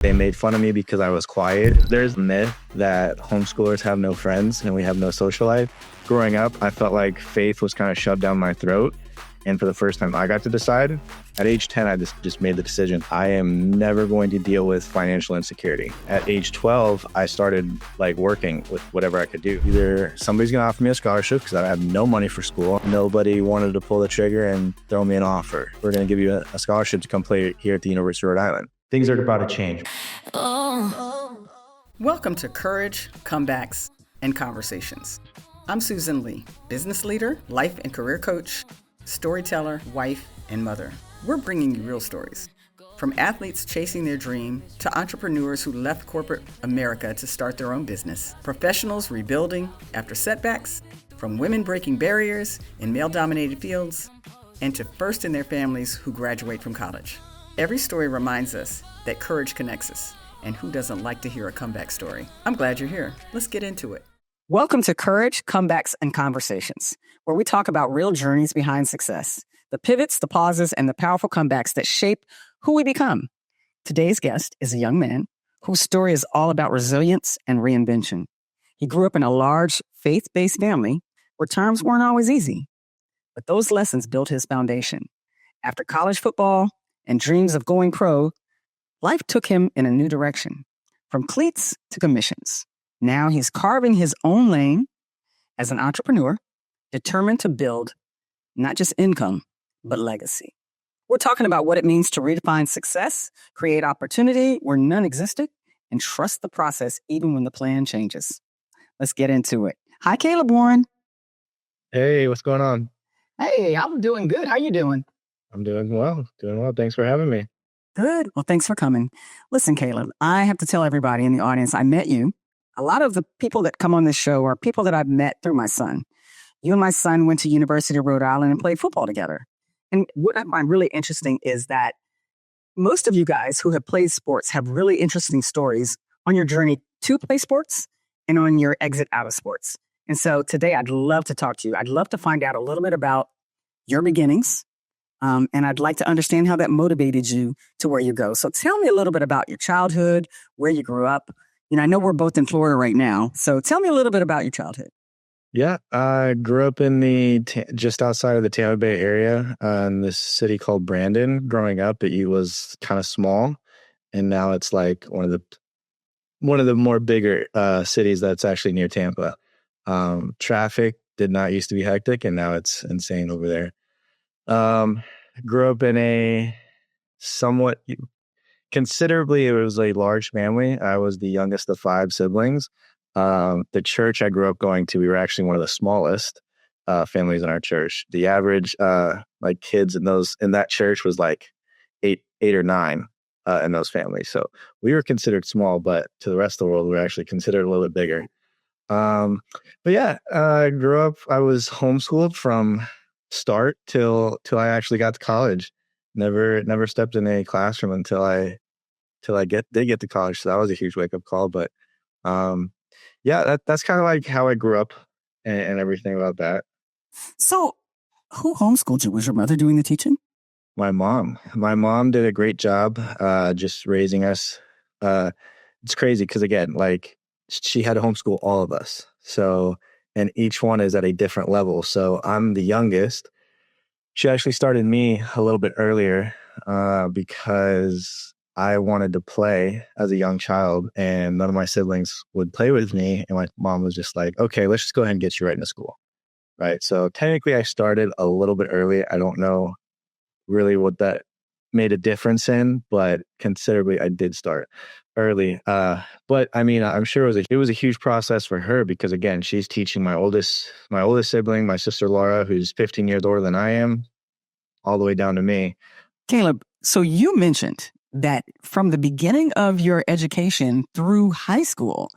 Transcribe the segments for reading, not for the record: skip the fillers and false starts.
They made fun of me because I was quiet. There's a myth that homeschoolers have no friends and we have no social life. Growing up, I felt like faith was kind of shoved down my throat. And for the first time I got to decide, at age 10, I just made the decision. I am never going to deal with financial insecurity. At age 12, I started working with whatever I could do. Either somebody's going to offer me a scholarship because I have no money for school. Nobody wanted to pull the trigger and throw me an offer. We're going to give you a scholarship to come play here at the University of Rhode Island. Things are about to change. Welcome to Courage, Comebacks, and Conversations. I'm Susan Lee, business leader, life and career coach, storyteller, wife, and mother. We're bringing you real stories. From athletes chasing their dream to entrepreneurs who left corporate America to start their own business, professionals rebuilding after setbacks, from women breaking barriers in male-dominated fields, and to first in their families who graduate from college. Every story reminds us that courage connects us, and who doesn't like to hear a comeback story? I'm glad you're here. Let's get into it. Welcome to Courage, Comebacks, and Conversations, where we talk about real journeys behind success, the pivots, the pauses, and the powerful comebacks that shape who we become. Today's guest is a young man whose story is all about resilience and reinvention. He grew up in a large, faith-based family where times weren't always easy, but those lessons built his foundation. After college football and dreams of going pro, life took him in a new direction, from cleats to commissions. Now he's carving his own lane as an entrepreneur, determined to build not just income, but legacy. We're talking about what it means to redefine success, create opportunity where none existed, and trust the process even when the plan changes. Let's get into it. Hi, Caleb Warren. Hey, what's going on? Hey, I'm doing good. How you doing? I'm doing well. Thanks for having me. Good. Well, thanks for coming. Listen, Caleb, I have to tell everybody in the audience, I met you. A lot of the people that come on this show are people that I've met through my son. You and my son went to University of Rhode Island and played football together. And what I find really interesting is that most of you guys who have played sports have really interesting stories on your journey to play sports and on your exit out of sports. And so today I'd love to talk to you. I'd love to find out a little bit about your beginnings. And I'd like to understand how that motivated you to where you go. So tell me a little bit about your childhood, where you grew up. You know, I know we're both in Florida right now. So tell me a little bit about your childhood. Yeah, I grew up in just outside of the Tampa Bay area in this city called Brandon. Growing up, it was kind of small, and now it's like one of the more bigger cities that's actually near Tampa. Traffic did not used to be hectic, and now it's insane over there. Grew up in a considerably, it was a large family. I was the youngest of 5 siblings. The church I grew up going to, we were actually one of the smallest families in our church. The average kids in that church was like eight or 9 in those families. So we were considered small, but to the rest of the world, we were actually considered a little bit bigger. But yeah, I grew up, I was homeschooled from start till I actually got to college. Never stepped in a classroom until I did get to college. So that was a huge wake up call. But yeah, that's kind of like how I grew up and everything about that. So who homeschooled you? Was your mother doing the teaching? My mom did a great job just raising us. It's crazy because again, she had to homeschool all of us. So, and each one is at a different level. So I'm the youngest. She actually started me a little bit earlier because I wanted to play as a young child and none of my siblings would play with me. And my mom was just like, okay, let's just go ahead and get you right into school. Right. So technically I started a little bit early. I don't know really what that made a difference in, but considerably I did start early. But I mean, I'm sure it was a huge process for her because again, she's teaching my oldest sibling, my sister Laura, who's 15 years older than I am, all the way down to me. Caleb, so you mentioned that from the beginning of your education through high school,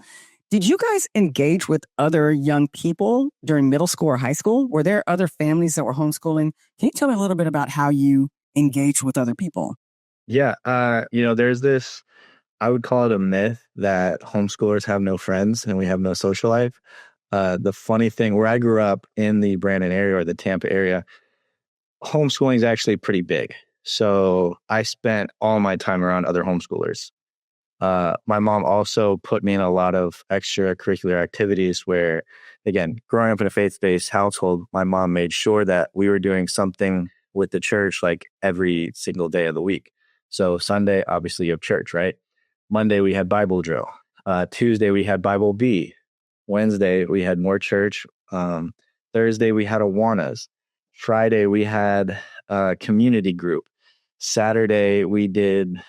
did you guys engage with other young people during middle school or high school? Were there other families that were homeschooling? Can you tell me a little bit about how you engaged with other people? Yeah. There's this, I would call it a myth that homeschoolers have no friends and we have no social life. The funny thing, where I grew up in the Brandon area or the Tampa area, homeschooling is actually pretty big. So I spent all my time around other homeschoolers. My mom also put me in a lot of extracurricular activities where, again, growing up in a faith-based household, my mom made sure that we were doing something with the church like every single day of the week. So Sunday, obviously, you have church, right? Monday, we had Bible drill. Tuesday, we had Bible B. Wednesday, we had more church. Thursday, we had Awanas. Friday, we had community group. Saturday, we did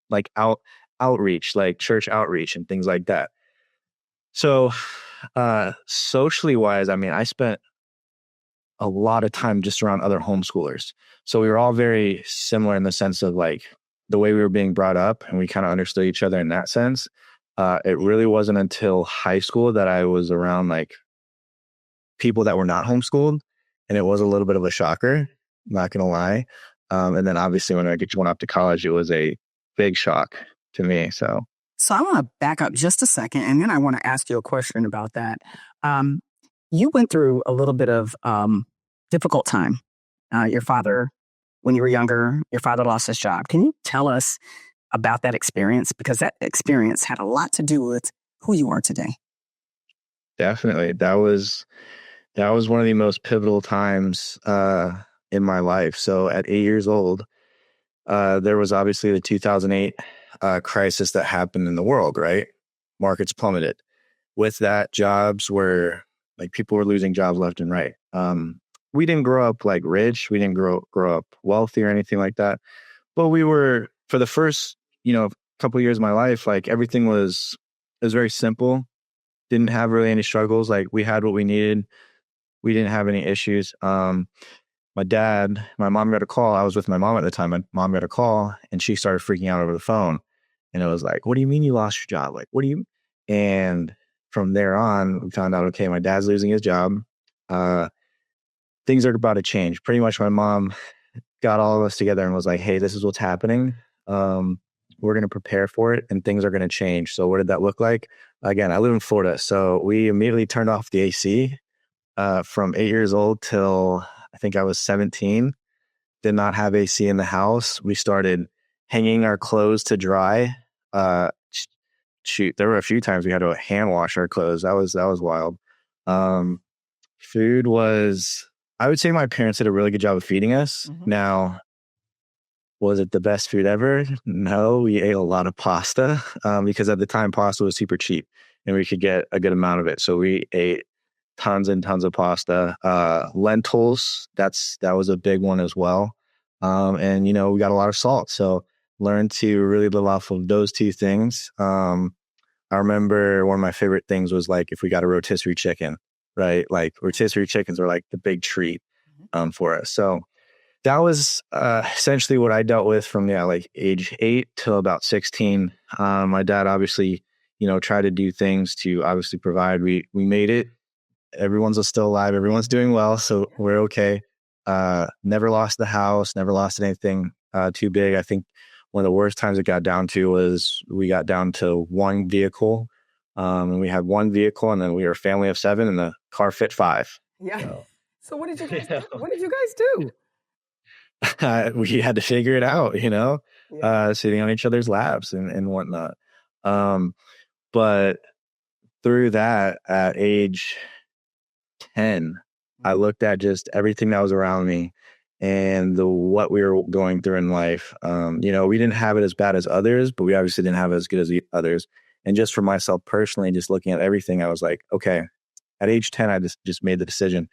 like outreach, like church outreach and things like that. So socially wise, I mean, I spent a lot of time just around other homeschoolers. So we were all very similar in the sense of like the way we were being brought up, and we kind of understood each other in that sense. It really wasn't until high school that I was around like people that were not homeschooled, and it was a little bit of a shocker, not gonna lie. And then obviously when I went off to college, it was a big shock to me. So I want to back up just a second, and then I want to ask you a question about that. You went through a little bit of difficult time. Your father, when you were younger, your father lost his job. Can you tell us about that experience? Because that experience had a lot to do with who you are today. Definitely, that was one of the most pivotal times in my life. So at 8 years old, there was obviously the 2008 crisis that happened in the world, right? Markets plummeted. With that, jobs were like people were losing jobs left and right. We didn't grow up like rich. We didn't grow up wealthy or anything like that. But we were, for the first, couple of years of my life, like everything was very simple. Didn't have really any struggles. Like we had what we needed. We didn't have any issues. My mom got a call. I was with my mom at the time. My mom got a call and she started freaking out over the phone. And it was like, what do you mean you lost your job? Like, what do you? And from there on, we found out, okay, my dad's losing his job. Things are about to change. Pretty much my mom got all of us together and was like, hey, this is what's happening. We're going to prepare for it and things are going to change. So what did that look like? Again, I live in Florida. So we immediately turned off the AC from 8 years old till I think I was 17. Did not have AC in the house. We started hanging our clothes to dry. Shoot, there were a few times we had to hand wash our clothes. That was wild. Food was, I would say my parents did a really good job of feeding us. Mm-hmm. Now, was it the best food ever? No, we ate a lot of pasta because at the time pasta was super cheap and we could get a good amount of it. So we ate tons and tons of pasta. Lentils, that was a big one as well. And we got a lot of salt. So learned to really live off of those two things. I remember one of my favorite things was like if we got a rotisserie chicken, right? Like rotisserie chickens are like the big treat for us. So that was essentially what I dealt with from like age 8 till about 16. My dad obviously, tried to do things to obviously provide. We made it. Everyone's still alive. Everyone's doing well. So we're okay. Never lost the house, never lost anything too big. I think one of the worst times it got down to was we got down to one vehicle. And we had one vehicle and then we were a family of 7 and the car fit 5. Yeah. So what did you guys do? What did you guys do? We had to figure it out, sitting on each other's laps and whatnot. But through that, at age 10, I looked at just everything that was around me and what we were going through in life. We didn't have it as bad as others, but we obviously didn't have it as good as others. And just for myself personally, just looking at everything, I was like, okay, at age 10, I just made the decision.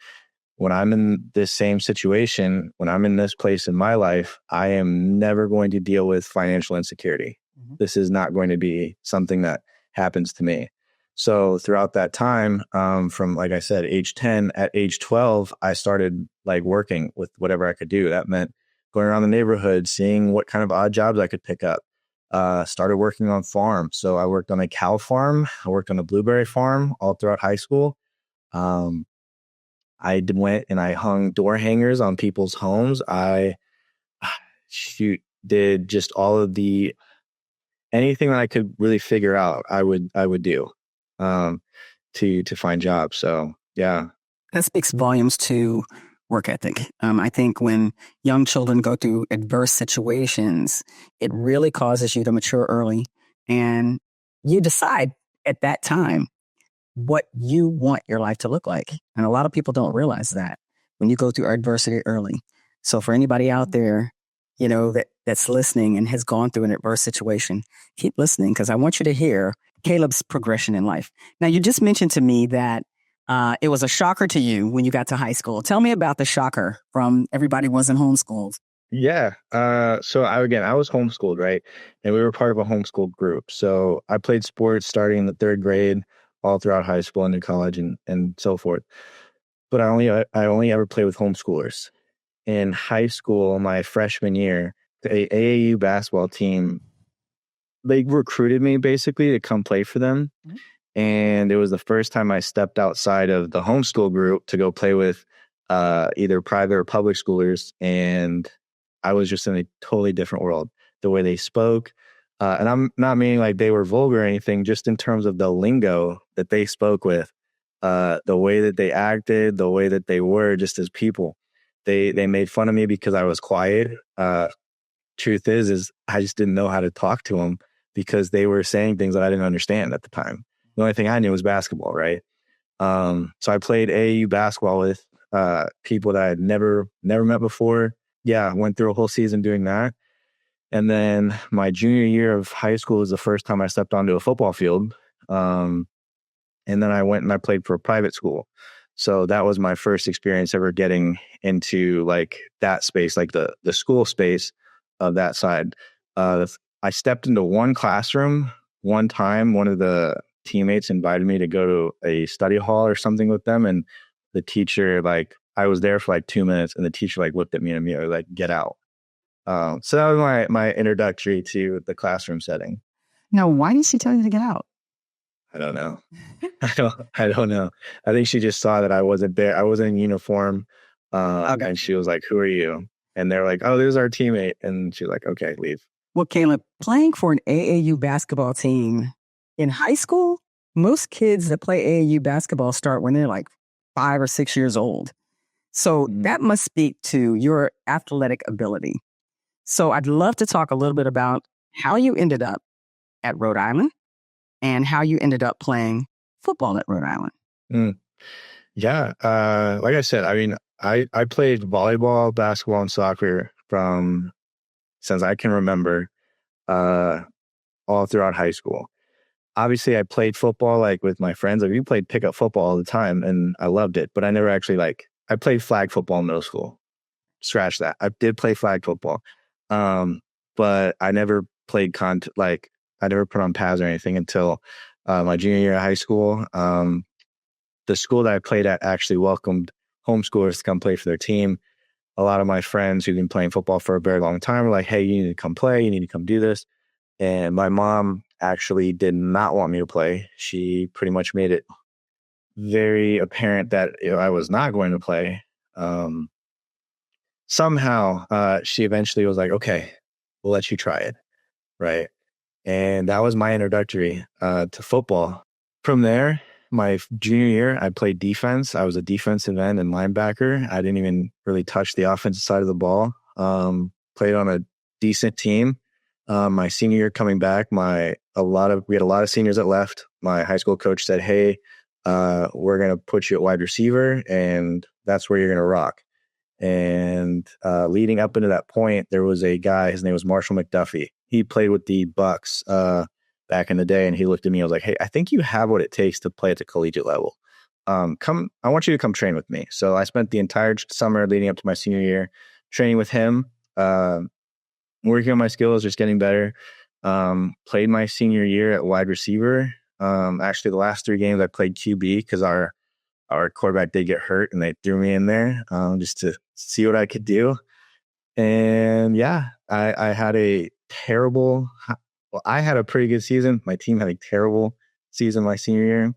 When I'm in this same situation, when I'm in this place in my life, I am never going to deal with financial insecurity. Mm-hmm. This is not going to be something that happens to me. So throughout that time, from, like I said, age 10, at age 12, I started like working with whatever I could do. That meant going around the neighborhood, seeing what kind of odd jobs I could pick up. Started working on farms. So I worked on a cow farm. I worked on a blueberry farm all throughout high school. I went and I hung door hangers on people's homes. I did just all of anything that I could really figure out, I would do to find jobs. So yeah. That speaks volumes to work ethic. I think when young children go through adverse situations, it really causes you to mature early, and you decide at that time what you want your life to look like. And a lot of people don't realize that when you go through adversity early. So for anybody out there, that's listening and has gone through an adverse situation, keep listening, because I want you to hear Caleb's progression in life. Now, you just mentioned to me that it was a shocker to you when you got to high school. Tell me about the shocker from everybody wasn't homeschooled. Yeah. I was homeschooled, right? And we were part of a homeschool group. So I played sports starting in the third grade, all throughout high school and into college and so forth. But I only ever played with homeschoolers. In high school, my freshman year, the AAU basketball team, they recruited me basically to come play for them. And it was the first time I stepped outside of the homeschool group to go play with either private or public schoolers. And I was just in a totally different world. The way they spoke, and I'm not meaning like they were vulgar or anything, just in terms of the lingo that they spoke with, the way that they acted, the way that they were just as people. They made fun of me because I was quiet. Truth is I just didn't know how to talk to them because they were saying things that I didn't understand at the time. The only thing I knew was basketball, right? So I played AAU basketball with people that I had never met before. Yeah, went through a whole season doing that. And then my junior year of high school was the first time I stepped onto a football field. And then I went and I played for a private school. So that was my first experience ever getting into like that space, like the school space of that side. I stepped into one classroom one time. One of the teammates invited me to go to a study hall or something with them. And the teacher, like, I was there for like 2 minutes and the teacher like looked at me and me like, get out. So that was my introductory to the classroom setting. Now, why did she tell you to get out? I don't know. I don't know. I think she just saw that I wasn't there. I wasn't in uniform. Okay. And she was like, who are you? And they're like, oh, this is our teammate. And she's like, okay, leave. Well, Caleb, playing for an AAU basketball team in high school, most kids that play AAU basketball start when they're like 5 or 6 years old. So that must speak to your athletic ability. So I'd love to talk a little bit about how you ended up at Rhode Island and how you ended up playing football at Rhode Island. Yeah. Like I said, I mean, I played volleyball, basketball, and soccer from since I can remember, all throughout high school. Obviously, I played football like with my friends. Like, we played pickup football all the time, and I loved it. But I never actually I played flag football in middle school. Scratch that. I did play flag football, but I never played I never put on pads or anything until my junior year of high school. The school that I played at actually welcomed homeschoolers to come play for their team. A lot of my friends who've been playing football for a very long time were like, hey, you need to come play. You need to come do this. And my mom actually did not want me to play. She pretty much made it very apparent that I was not going to play. Somehow, she eventually was like, okay, we'll let you try it. Right. And that was my introductory to football. From there, my junior year, I played defense. I was a defensive end and linebacker. I didn't even really touch the offensive side of the ball. Played on a decent team. My senior year coming back, we had a lot of seniors that left. My high school coach said, hey, we're going to put you at wide receiver, and that's where you're going to rock. And leading up into that point, there was a guy, his name was Marshall McDuffie. He played with the Bucks back in the day, and he looked at me. I was like, hey, I think you have what it takes to play at the collegiate level. I want you to come train with me. So I spent the entire summer leading up to my senior year training with him, working on my skills, just getting better. Played my senior year at wide receiver. Actually, the last 3 games I played QB because our quarterback did get hurt, and they threw me in there just to see what I could do. And yeah, I had a pretty good season. My team had a terrible season my senior year.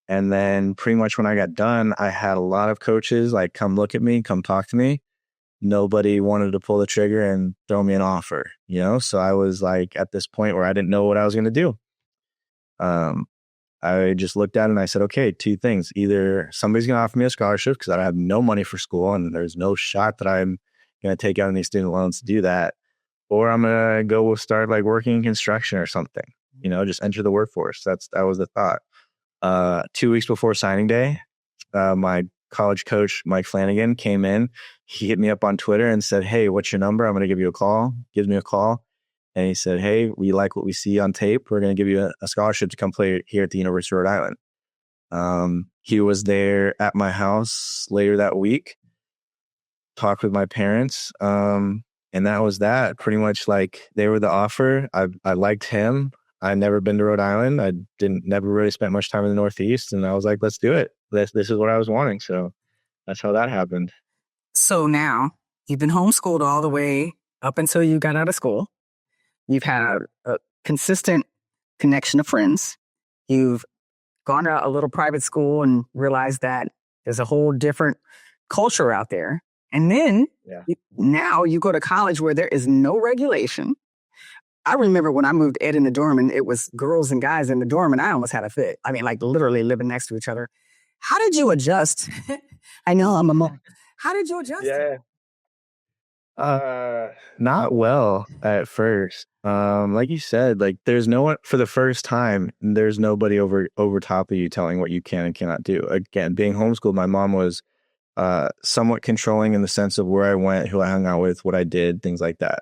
And then pretty much when I got done, I had a lot of coaches like come look at me, come talk to me. Nobody wanted to pull the trigger and throw me an offer, So I was like at this point where I didn't know what I was going to do. I just looked at it and I said, okay, two things. Either somebody's going to offer me a scholarship because I have no money for school and there's no shot that I'm going to take out any student loans to do that. Or I'm going to go start like working in construction or something, just enter the workforce. That was the thought. 2 weeks before signing day, my college coach, Mike Flanagan, came in. He hit me up on Twitter and said, hey, what's your number? I'm going to give you a call. Gives me a call. And he said, hey, we like what we see on tape. We're going to give you a scholarship to come play here at the University of Rhode Island. He was there at my house later that week, talked with my parents. And that was that. Pretty much like they were the offer. I liked him. I'd never been to Rhode Island. I never really spent much time in the Northeast. And I was like, let's do it. This is what I was wanting. So that's how that happened. So now you've been homeschooled all the way up until you got out of school. You've had a consistent connection of friends. You've gone to a little private school and realized that there's a whole different culture out there. And then now you go to college where there is no regulation. I remember when I moved Ed in the dorm and it was girls and guys in the dorm and I almost had a fit. I mean, like literally living next to each other. How did you adjust? I know I'm a mom. How did you adjust? Yeah. Not well at first. Like you said, like there's no one for the first time. There's nobody over top of you telling what you can and cannot do. Again, being homeschooled, my mom was somewhat controlling in the sense of where I went, who I hung out with, what I did, things like that.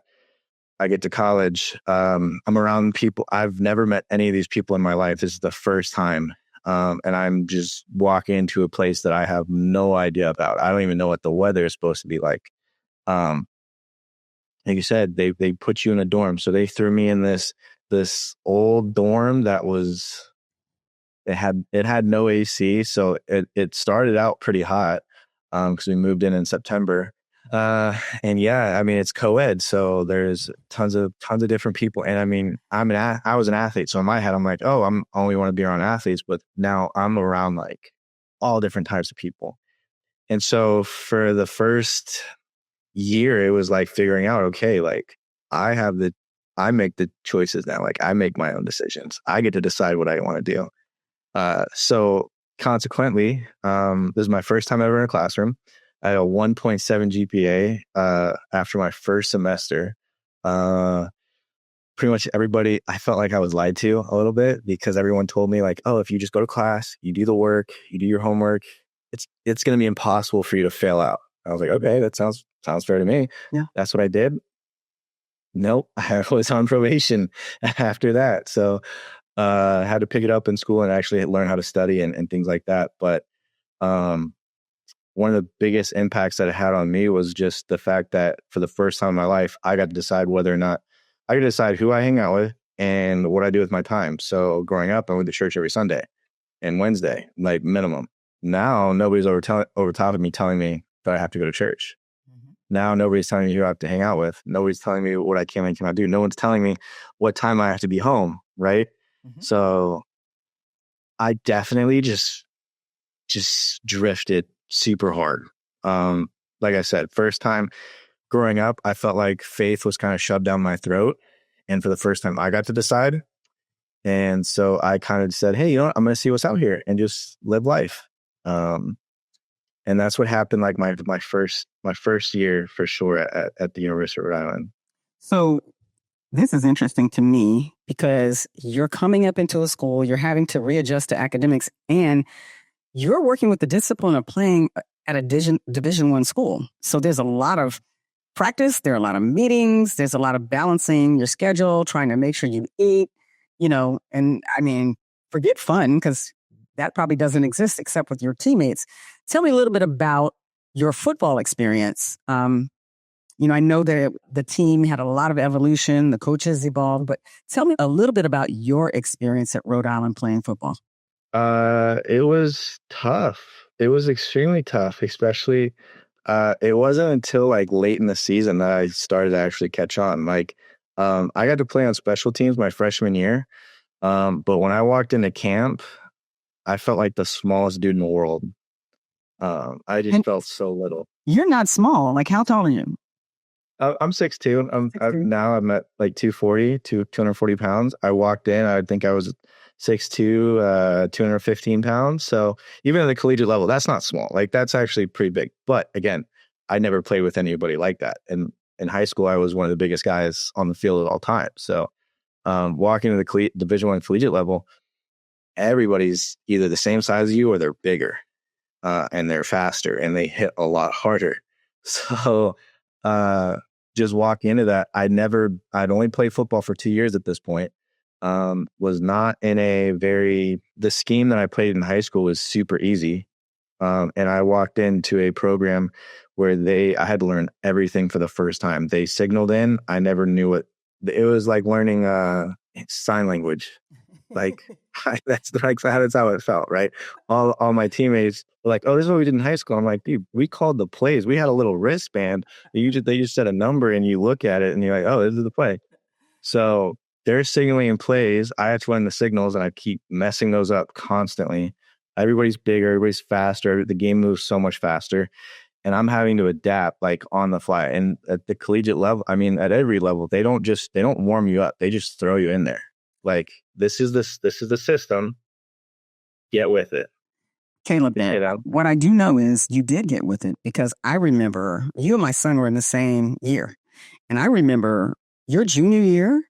I get to college. I'm around people. I've never met any of these people in my life. This is the first time. And I'm just walking into a place that I have no idea about. I don't even know what the weather is supposed to be like. Like you said, they put you in a dorm. So they threw me in this old dorm that was, it had no AC. So it started out pretty hot because we moved in September. And yeah, I mean, it's co-ed. So there's tons of different people. And I mean, I was an athlete. So in my head, I'm like, oh, I'm only want to be around athletes, but now I'm around like all different types of people. And so for the first year, it was like figuring out, okay, like I make the choices now. Like I make my own decisions. I get to decide what I want to do. So consequently, this is my first time ever in a classroom. I had a 1.7 GPA after my first semester. Pretty much everybody, I felt like I was lied to a little bit because everyone told me like, oh, if you just go to class, you do the work, you do your homework, it's going to be impossible for you to fail out. I was like, okay, that sounds fair to me. Yeah. That's what I did. Nope. I was on probation after that. So I had to pick it up in school and actually learn how to study and things like that. But one of the biggest impacts that it had on me was just the fact that for the first time in my life, I got to decide whether or not I could decide who I hang out with and what I do with my time. So growing up, I went to church every Sunday and Wednesday, like minimum. Now nobody's over top of me telling me that I have to go to church. Mm-hmm. Now nobody's telling me who I have to hang out with. Nobody's telling me what I can and cannot do. No one's telling me what time I have to be home, right? Mm-hmm. So I definitely just drifted super hard. Like I said, first time growing up, I felt like faith was kind of shoved down my throat. And for the first time, I got to decide. And so I kind of said, hey, you know what? I'm going to see what's out here and just live life. And that's what happened like my first year for sure at the University of Rhode Island. So this is interesting to me because you're coming up into a school, you're having to readjust to academics, and you're working with the discipline of playing at a Division I school. So there's a lot of practice, there are a lot of meetings, there's a lot of balancing your schedule, trying to make sure you eat, and I mean, forget fun because that probably doesn't exist except with your teammates. Tell me a little bit about your football experience. I know that the team had a lot of evolution, the coaches evolved, but tell me a little bit about your experience at Rhode Island playing football. It was tough. It was extremely tough, especially it wasn't until like late in the season that I started to actually catch on. Like I got to play on special teams my freshman year. But when I walked into camp, I felt like the smallest dude in the world. I just felt so little. You're not small. Like how tall are you? I'm 6'2". I'm at like 240 pounds. I walked in, I think I was 6'2", 215 pounds. So even at the collegiate level, that's not small. Like that's actually pretty big. But again, I never played with anybody like that. And in high school, I was one of the biggest guys on the field at all time. So walking to the Division I collegiate level, everybody's either the same size as you or they're bigger, and they're faster and they hit a lot harder. So just walking into that, I'd only played football for 2 years at this point. Was not in the scheme that I played in high school was super easy. And I walked into a program where I had to learn everything for the first time. They signaled in. I never knew it was like learning sign language. Like that's how it felt, right? All my teammates were like, "Oh, this is what we did in high school." I'm like, "Dude, we called the plays. We had a little wristband. They just said a number and you look at it and you're like, oh, this is the play." So they're signaling in plays. I have to run the signals and I keep messing those up constantly. Everybody's bigger, everybody's faster. The game moves so much faster. And I'm having to adapt like on the fly. And at the collegiate level, I mean, at every level, they don't warm you up. They just throw you in there. Like this is the system. Get with it. Caleb, what I do know is you did get with it because I remember you and my son were in the same year. And I remember your junior year,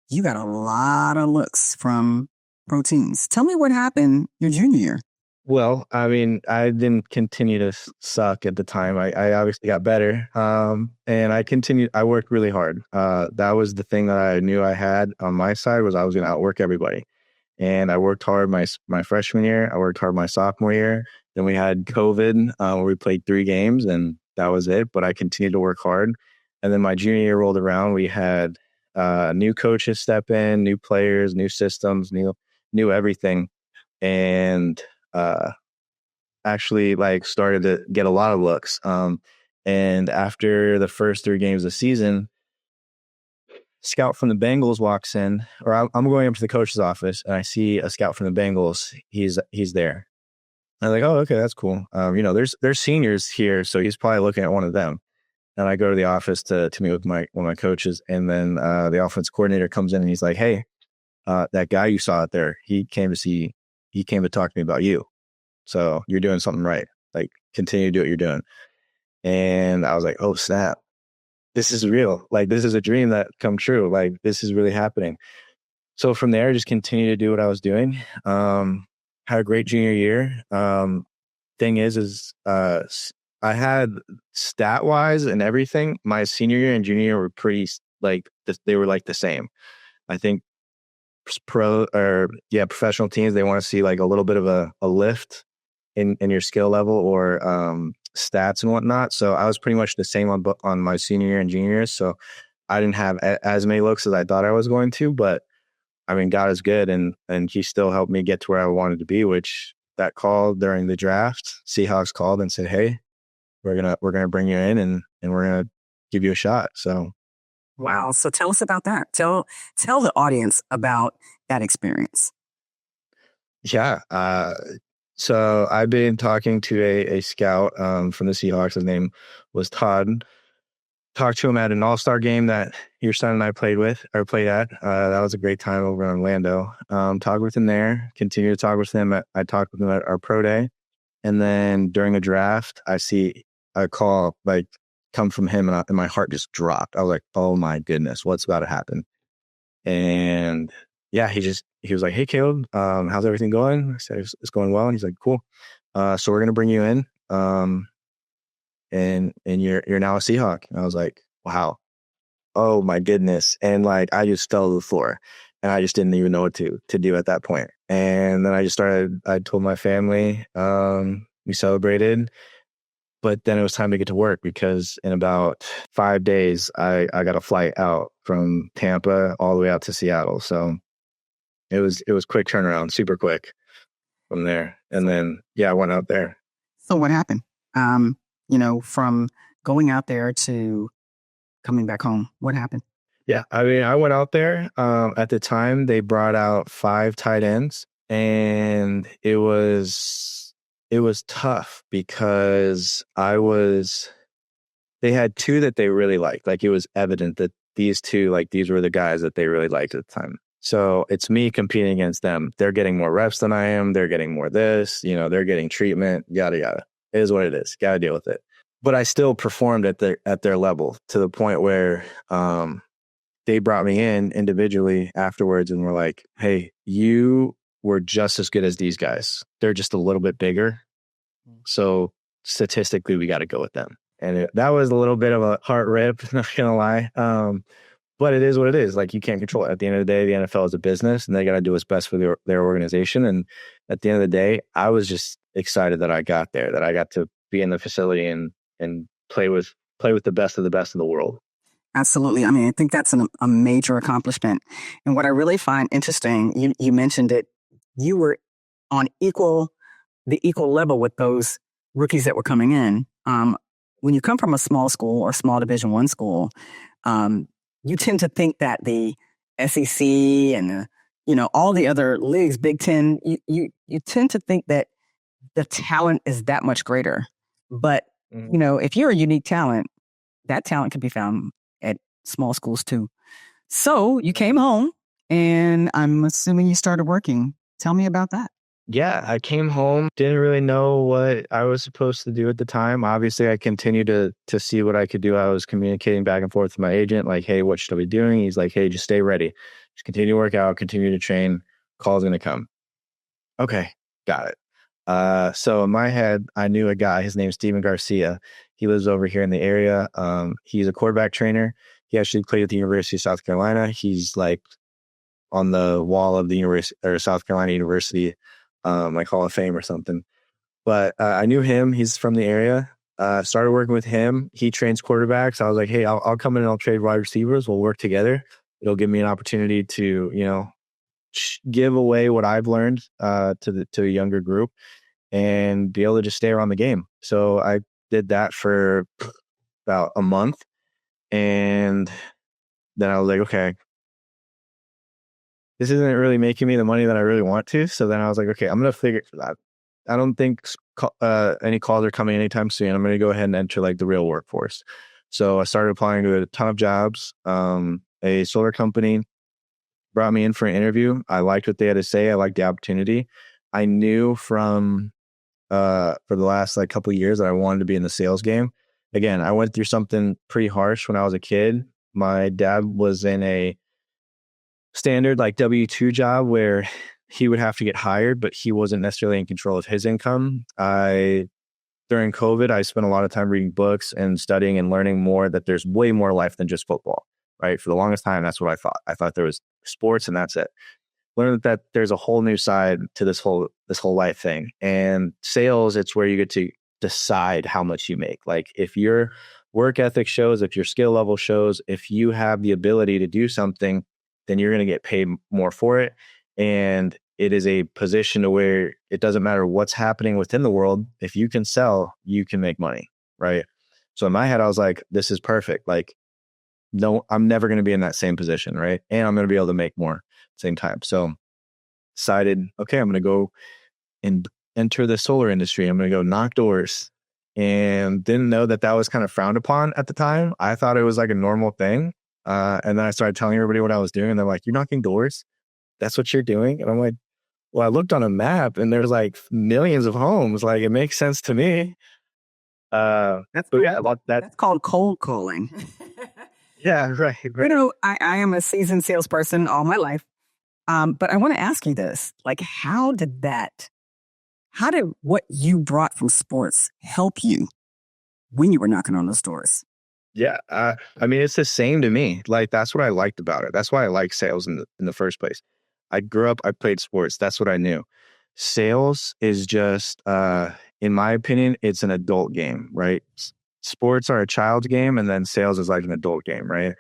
you got a lot of looks from pro teams. Tell me what happened your junior year. Well, I mean, I didn't continue to suck at the time. I obviously got better. And I worked really hard. That was the thing that I knew I had on my side was I was going to outwork everybody. And I worked hard my freshman year. I worked hard my sophomore year. Then we had COVID where we played 3 games and that was it. But I continued to work hard. And then my junior year rolled around. We had new coaches step in, new players, new systems, new everything. And actually like started to get a lot of looks. And after the first 3 games of the season, scout from the Bengals walks in, or I'm going up to the coach's office and I see a scout from the Bengals. He's there. I'm like, oh, okay, that's cool. There's seniors here, so he's probably looking at one of them. And I go to the office to meet with one of my coaches, and then the offense coordinator comes in and he's like, hey, that guy you saw out there, he came to talk to me about you. So you're doing something right. Like continue to do what you're doing. And I was like, oh snap, this is real. Like this is a dream that come true. Like this is really happening. So from there, I just continued to do what I was doing. Had a great junior year. Thing is I had stat wise and everything. My senior year and junior year were pretty like they were like the same. I think professional teams, they want to see like a little bit of a lift in your skill level or stats and whatnot. So I was pretty much the same on my senior year and junior year. So I didn't have as many looks as I thought I was going to, but I mean, God is good, and he still helped me get to where I wanted to be, which that call during the draft, Seahawks called and said, hey, we're gonna bring you in and we're gonna give you a shot. So wow. So tell us about that. Tell the audience about that experience. Yeah. So I've been talking to a scout from the Seahawks. His name was Todd. Talked to him at an all-star game that your son and I played at. That was a great time over in Orlando. Talked with him there. Continue to talk with him. I talked with him at our pro day. And then during a draft, I see a call like come from him and my heart just dropped. I was like, oh my goodness, what's about to happen? And yeah, he was like, hey, Caleb, how's everything going? I said, it's going well. And he's like, cool. So we're going to bring you in. And you're now a Seahawk. And I was like, wow, oh my goodness. And like, I just fell to the floor and I just didn't even know what to do at that point. And then I told my family, we celebrated, but then it was time to get to work because in about 5 days, I got a flight out from Tampa all the way out to Seattle. So it was quick turnaround, super quick from there. And then, yeah, I went out there. So what happened? From going out there to coming back home, what happened? Yeah, I mean, I went out there. At the time, they brought out 5 tight ends, and it was tough because they had 2 that they really liked. Like it was evident that these 2, like these were the guys that they really liked at the time. So it's me competing against them. They're getting more reps than I am. They're getting more this, they're getting treatment, yada, yada. It is what it is. Got to deal with it. But I still performed at their level to the point where they brought me in individually afterwards and were like, hey, you were just as good as these guys. They're just a little bit bigger. So statistically, we got to go with them. And that was a little bit of a heart rip, not going to lie. But it is what it is. Like, you can't control it. At the end of the day, the NFL is a business and they got to do what's best for their organization. And at the end of the day, I was just excited that I got there, that I got to be in the facility and play with the best of the world. Absolutely. I mean, I think that's a major accomplishment. And what I really find interesting, you mentioned it, you were on the equal level with those rookies that were coming in. When you come from a small school or small Division I school, you tend to think that the SEC and all the other leagues, Big Ten, you tend to think that the talent is that much greater. But if you're a unique talent, that talent can be found at small schools too. So you came home, and I'm assuming you started working. Tell me about that. Yeah, I came home, didn't really know what I was supposed to do at the time. Obviously, I continued to see what I could do. I was communicating back and forth with my agent, like, hey, what should I be doing? He's like, hey, just stay ready. Just continue to work out, continue to train. Call's going to come. Okay, got it. So in my head, I knew a guy. His name's Steven Garcia. He lives over here in the area. He's a quarterback trainer. He actually played at the University of South Carolina. He's like on the wall of the University or South Carolina University, like Hall of Fame or something. But I knew him. He's from the area. Started working with him. He trains quarterbacks. I was like, hey, I'll come in and I'll trade wide receivers. We'll work together. It'll give me an opportunity to, give away what I've learned to a younger group and be able to just stay around the game. So I did that for about a month. And then I was like, okay, this isn't really making me the money that I really want to. So then I was like, okay, I'm going to figure that. I don't think any calls are coming anytime soon. I'm going to go ahead and enter like the real workforce. So I started applying to a ton of jobs. A solar company brought me in for an interview. I liked what they had to say. I liked the opportunity. I knew from for the last like couple of years that I wanted to be in the sales game. Again, I went through something pretty harsh when I was a kid. My dad was in a standard like W-2 job where he would have to get hired, but he wasn't necessarily in control of his income. During COVID, I spent a lot of time reading books and studying and learning more that there's way more life than just football, right? For the longest time, that's what I thought. I thought there was sports and that's it. Learned that there's a whole new side to this whole life thing. And sales, it's where you get to decide how much you make. Like if your work ethic shows, if your skill level shows, if you have the ability to do something, then you're going to get paid more for it. And it is a position to where it doesn't matter what's happening within the world. If you can sell, you can make money, right? So in my head, I was like, this is perfect. Like, no, I'm never going to be in that same position, right? And I'm going to be able to make more at the same time. So decided, okay, I'm going to go and enter the solar industry. I'm going to go knock doors. And didn't know that was kind of frowned upon at the time. I thought it was like a normal thing. And then I started telling everybody what I was doing. And they're like, you're knocking doors? That's what you're doing? And I'm like, well, I looked on a map and there's like millions of homes. Like it makes sense to me. That's called cold calling. Yeah, right. I am a seasoned salesperson all my life. But I want to ask you this, like, how did what you brought from sports help you when you were knocking on those doors? Yeah. I mean, it's the same to me. Like, that's what I liked about it. That's why I like sales in the first place. I grew up, I played sports. That's what I knew. Sales is just, in my opinion, it's an adult game, right? Sports are a child's game, and then sales is like an adult game, right?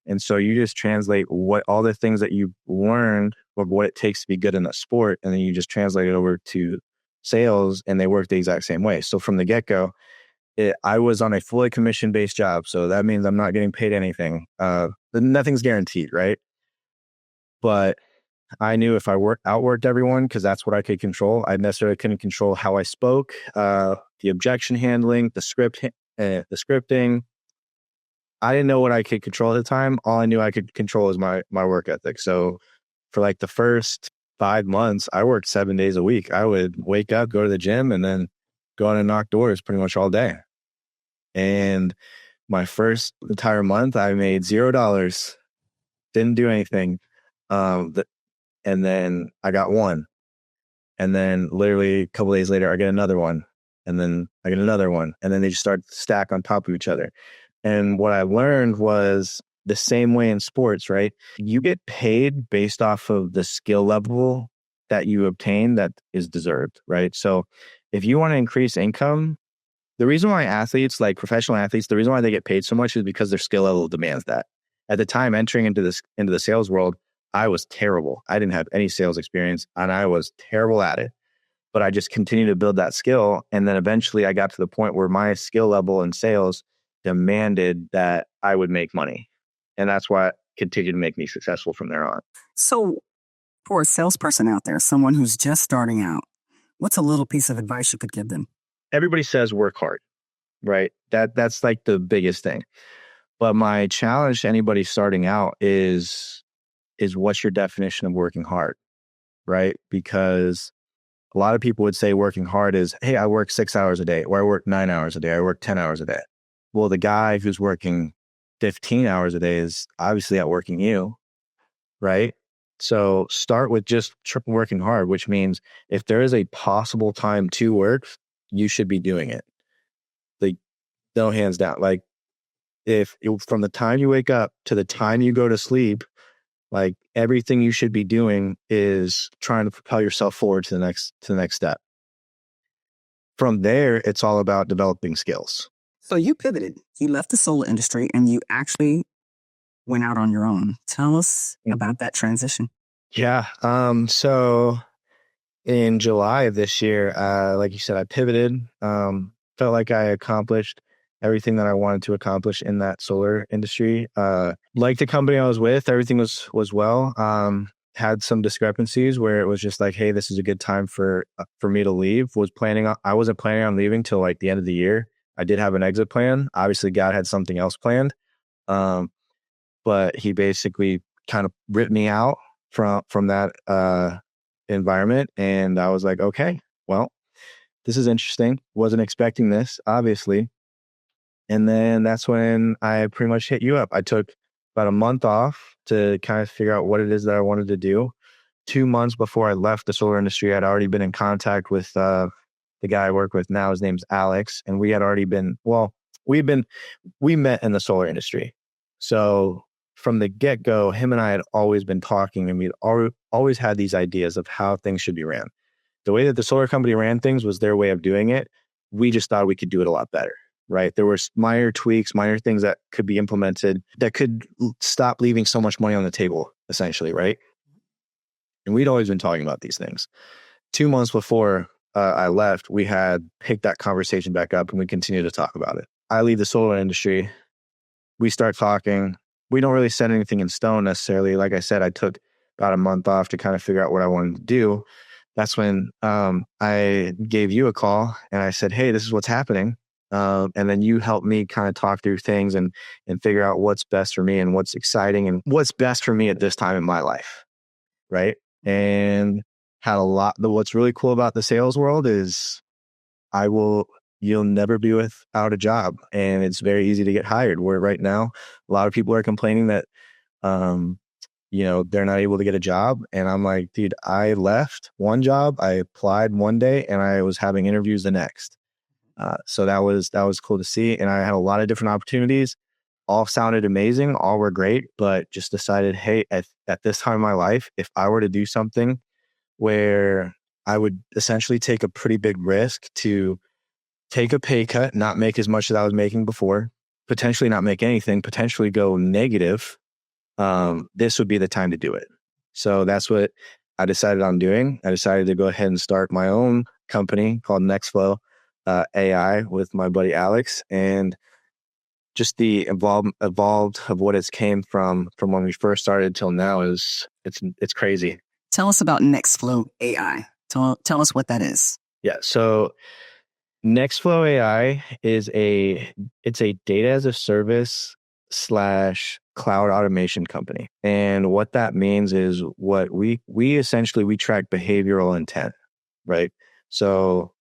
And so you just translate all the things that you learned of what it takes to be good in a sport, and then you just translate it over to sales, and they work the exact same way. So from the get-go, I was on a fully commission-based job. So that means I'm not getting paid anything. Nothing's guaranteed, right? But I knew if I outworked everyone, because that's what I could control. I necessarily couldn't control how I spoke, the objection handling, the scripting. I didn't know what I could control at the time. All I knew I could control is my work ethic. So for like the first 5 months, I worked 7 days a week. I would wake up, go to the gym, and then go out and knock doors pretty much all day. And my first entire month, I made $0. Didn't do anything. And then I got one. And then literally a couple days later, I get another one. And then I get another one. And then they just start to stack on top of each other. And what I learned was the same way in sports, right? You get paid based off of the skill level that you obtain that is deserved, right? So if you want to increase income, the reason why athletes, like professional athletes, the reason why they get paid so much is because their skill level demands that. At the time entering into the sales world, I was terrible. I didn't have any sales experience and I was terrible at it. But I just continued to build that skill. And then eventually I got to the point where my skill level in sales demanded that I would make money. And that's why it continued to make me successful from there on. So for a salesperson out there, someone who's just starting out, what's a little piece of advice you could give them? Everybody says work hard, right? That's like the biggest thing. But my challenge to anybody starting out is what's your definition of working hard, right? Because a lot of people would say working hard is, hey, I work 6 hours a day, or I work 9 hours a day, I work 10 hours a day. Well, the guy who's working 15 hours a day is obviously outworking you, right? So start with just working hard, which means if there is a possible time to work, you should be doing it. Like, no hands down. Like, from the time you wake up to the time you go to sleep, like everything you should be doing is trying to propel yourself forward to the next step. From there, it's all about developing skills. So you pivoted. You left the solar industry and you actually went out on your own. Tell us about that transition. Yeah. So in July of this year, like you said, I pivoted. Felt like I accomplished everything that I wanted to accomplish in that solar industry. Like the company I was with, everything was well. Had some discrepancies where it was just like, hey, this is a good time for me to leave. I wasn't planning on leaving till like the end of the year. I did have an exit plan. Obviously, God had something else planned. But he basically kind of ripped me out from that environment. And I was like, okay, well, this is interesting. Wasn't expecting this, obviously. And then that's when I pretty much hit you up. I took about a month off to kind of figure out what it is that I wanted to do. 2 months before I left the solar industry, I'd already been in contact with the guy I work with now. His name's Alex. And we had already been, we met in the solar industry. So from the get-go, him and I had always been talking, and we'd always had these ideas of how things should be ran. The way that the solar company ran things was their way of doing it. We just thought we could do it a lot better, right? There were minor tweaks, minor things that could be implemented that could stop leaving so much money on the table, essentially, right? And we'd always been talking about these things. 2 months before I left, we had picked that conversation back up and we continued to talk about it. I leave the solar industry. We start talking. We don't really set anything in stone necessarily. Like I said, I took about a month off to kind of figure out what I wanted to do. That's when I gave you a call and I said, hey, this is what's happening. And then you helped me kind of talk through things and figure out what's best for me and what's exciting and what's best for me at this time in my life. Right. And had a lot. What's really cool about the sales world is you'll never be without a job, and it's very easy to get hired. Where right now, a lot of people are complaining that, they're not able to get a job. And I'm like, dude, I left one job, I applied one day, and I was having interviews the next. So that was cool to see. And I had a lot of different opportunities. All sounded amazing. All were great, but just decided, hey, at this time in my life, if I were to do something where I would essentially take a pretty big risk to take a pay cut, not make as much as I was making before, potentially not make anything, potentially go negative, this would be the time to do it. So that's what I decided on doing. I decided to go ahead and start my own company called NextFlow AI with my buddy Alex, and just the evolved of what it's came from when we first started till now is it's crazy. Tell us about NextFlow AI. Tell us what that is. Yeah. So NextFlow AI is it's a data as a service / cloud automation company. And what that means is what we essentially we track behavioral intent, right? So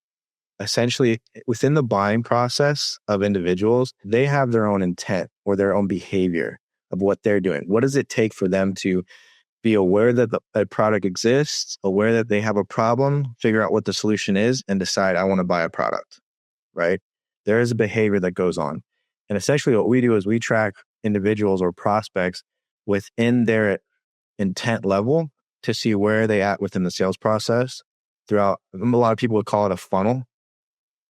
essentially within the buying process of individuals, they have their own intent or their own behavior of what they're doing. What does it take for them to be aware that a product exists, aware that they have a problem, figure out what the solution is, and decide, I want to buy a product, right? There is a behavior that goes on. And essentially what we do is we track individuals or prospects within their intent level to see where they at within the sales process throughout. A lot of people would call it a funnel,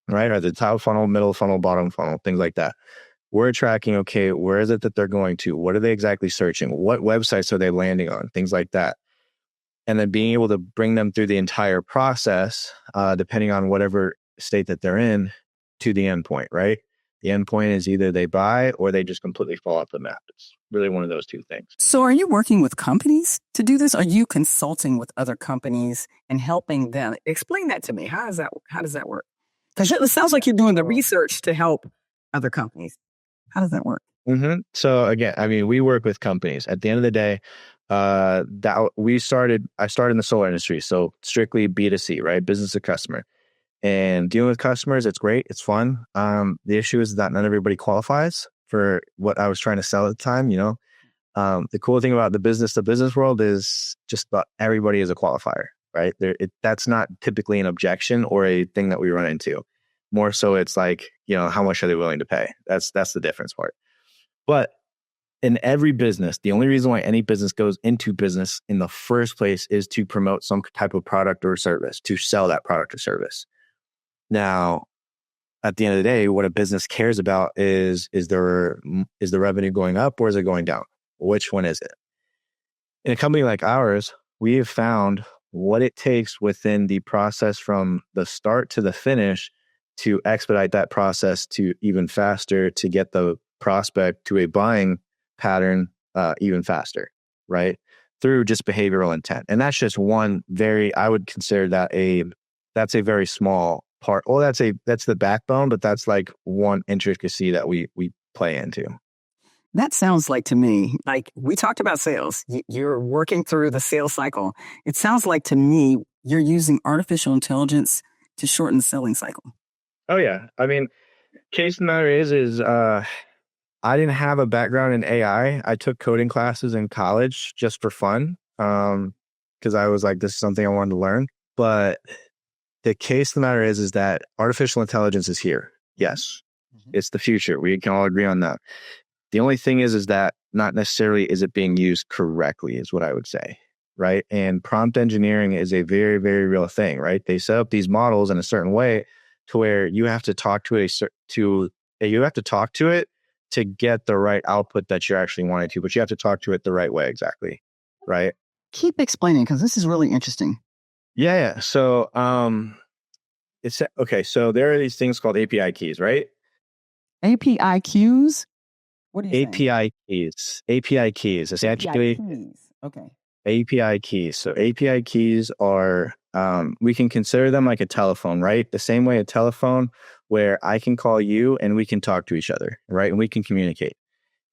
right? Or the top funnel, middle funnel, bottom funnel, things like that. We're tracking, okay, where is it that they're going to? What are they exactly searching? What websites are they landing on? Things like that. And then being able to bring them through the entire process, depending on whatever state that they're in, to the endpoint, right? The endpoint is either they buy or they just completely fall off the map. It's really one of those two things. So are you working with companies to do this? Are you consulting with other companies and helping them? Explain that to me. How does that work? Because it sounds like you're doing the research to help other companies. How does that work? Mm-hmm. So again, I mean, we work with companies. At the end of the day, I started in the solar industry, so strictly B2C, right? Business to customer. And dealing with customers, it's great. It's fun. The issue is that not everybody qualifies for what I was trying to sell at the time. The cool thing about the business to business world is just about everybody is a qualifier, right? That's not typically an objection or a thing that we run into. More so, it's like, how much are they willing to pay? That's the difference part. But in every business, the only reason why any business goes into business in the first place is to promote some type of product or service, to sell that product or service. Now, at the end of the day, what a business cares about is the revenue going up or is it going down? Which one is it? In a company like ours, we have found what it takes within the process from the start to the finish to expedite that process to even faster, to get the prospect to a buying pattern even faster, right? Through just behavioral intent. And that's just I would consider that's a very small part. Well, that's the backbone, but that's like one intricacy that we play into. That sounds like to me, like we talked about sales. You're working through the sales cycle. It sounds like to me, you're using artificial intelligence to shorten the selling cycle. Oh yeah. I mean, case of the matter is I didn't have a background in AI. I took coding classes in college just for fun. Because I was like, this is something I wanted to learn. But the case of the matter is that artificial intelligence is here. Yes. Mm-hmm. It's the future. We can all agree on that. The only thing is that not necessarily is it being used correctly is what I would say. Right. And prompt engineering is a very, very real thing, right? They set up these models in a certain way to where you have to talk to it to get the right output that you're actually wanting to, but you have to talk to it the right way. Exactly. Right. Keep explaining, because this is really interesting. Yeah. So, it's okay. So there are these things called API keys, right? API keys? What are you API saying? Keys. API keys. Essentially, okay. API keys. So API keys are, we can consider them like a telephone, right? The same way a telephone where I can call you and we can talk to each other, right? And we can communicate.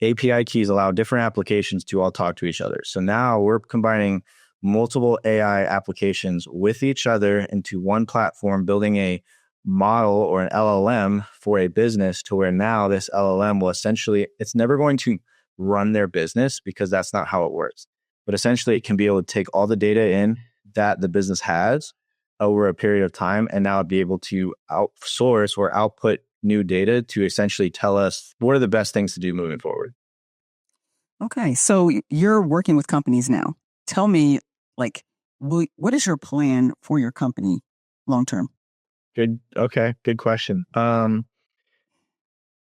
API keys allow different applications to all talk to each other. So now we're combining multiple AI applications with each other into one platform, building a model or an LLM for a business to where now this LLM will essentially, it's never going to run their business because that's not how it works. But essentially it can be able to take all the data in that the business has over a period of time and now be able to outsource or output new data to essentially tell us what are the best things to do moving forward. Okay. So you're working with companies now. Tell me, what is your plan for your company long term? Good. Okay. Good question.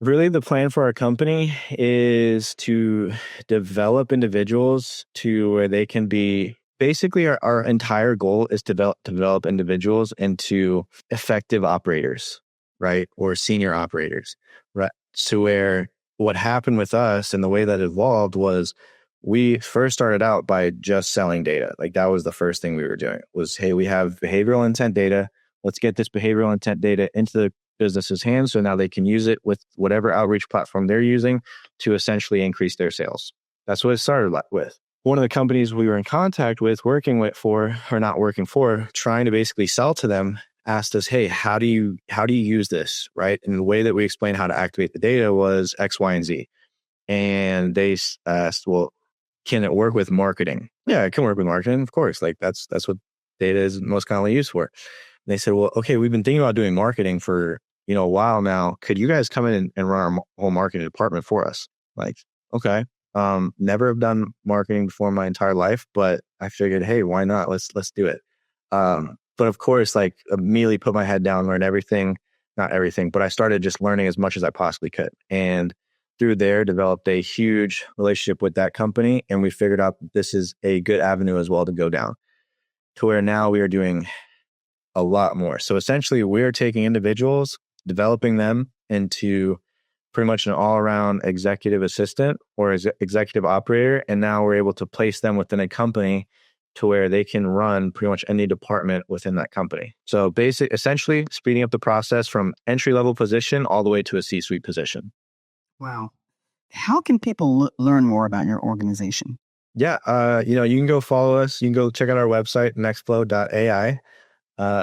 Really, the plan for our company is to develop individuals to where they can be. Basically, our entire goal is to develop individuals into effective operators, right? Or senior operators, right? So where what happened with us and the way that evolved was we first started out by just selling data. Like that was the first thing we were doing was, hey, we have behavioral intent data. Let's get this behavioral intent data into the business's hands so now they can use it with whatever outreach platform they're using to essentially increase their sales. That's what it started with. One of the companies we were in contact with, trying to basically sell to them, asked us, hey, how do you use this, right? And the way that we explained how to activate the data was X, Y, and Z. And they asked, well, can it work with marketing? Yeah, it can work with marketing, of course. Like that's what data is most commonly used for. And they said, well, okay, we've been thinking about doing marketing for a while now. Could you guys come in and run our whole marketing department for us? Like, okay. Never have done marketing before in my entire life, but I figured, hey, why not? Let's do it. But of course, like immediately put my head down, learn everything, not everything, but I started just learning as much as I possibly could. And through there, developed a huge relationship with that company. And we figured out that this is a good avenue as well to go down, to where now we are doing a lot more. So essentially, we're taking individuals, developing them into pretty much an all-around executive assistant or executive operator. And now we're able to place them within a company to where they can run pretty much any department within that company. So essentially speeding up the process from entry-level position all the way to a C-suite position. Wow. How can people learn more about your organization? Yeah, you can go follow us. You can go check out our website, nextflow.ai.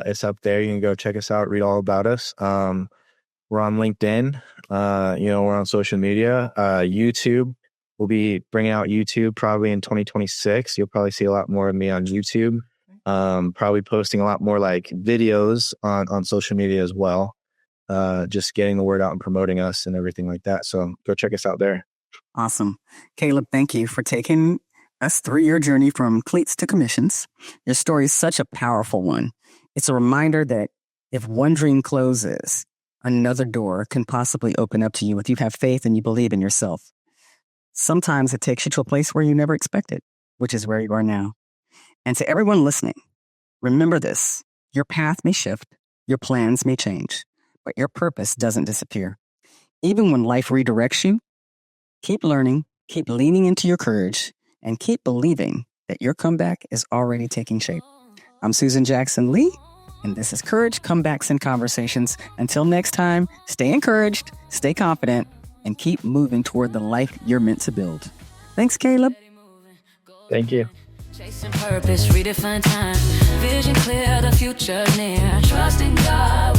It's up there. You can go check us out, read all about us. We're on LinkedIn. We're on social media. YouTube. We'll be bringing out YouTube probably in 2026. You'll probably see a lot more of me on YouTube. Probably posting a lot more like videos on social media as well. Just getting the word out and promoting us and everything like that. So go check us out there. Awesome. Caleb, thank you for taking us through your journey from cleats to commissions. Your story is such a powerful one. It's a reminder that if one dream closes, another door can possibly open up to you if you have faith and you believe in yourself. Sometimes it takes you to a place where you never expected, which is where you are now. And to everyone listening, remember this: your path may shift, your plans may change, but your purpose doesn't disappear. Even when life redirects you, keep learning, keep leaning into your courage, and keep believing that your comeback is already taking shape. I'm Susan Jackson Lee, and this is Courage, Comebacks, and Conversations. Until next time, stay encouraged, stay confident, and keep moving toward the life you're meant to build. Thanks, Caleb. Thank you. Chasing purpose, redefine time. Vision clear, the future near. Trusting God.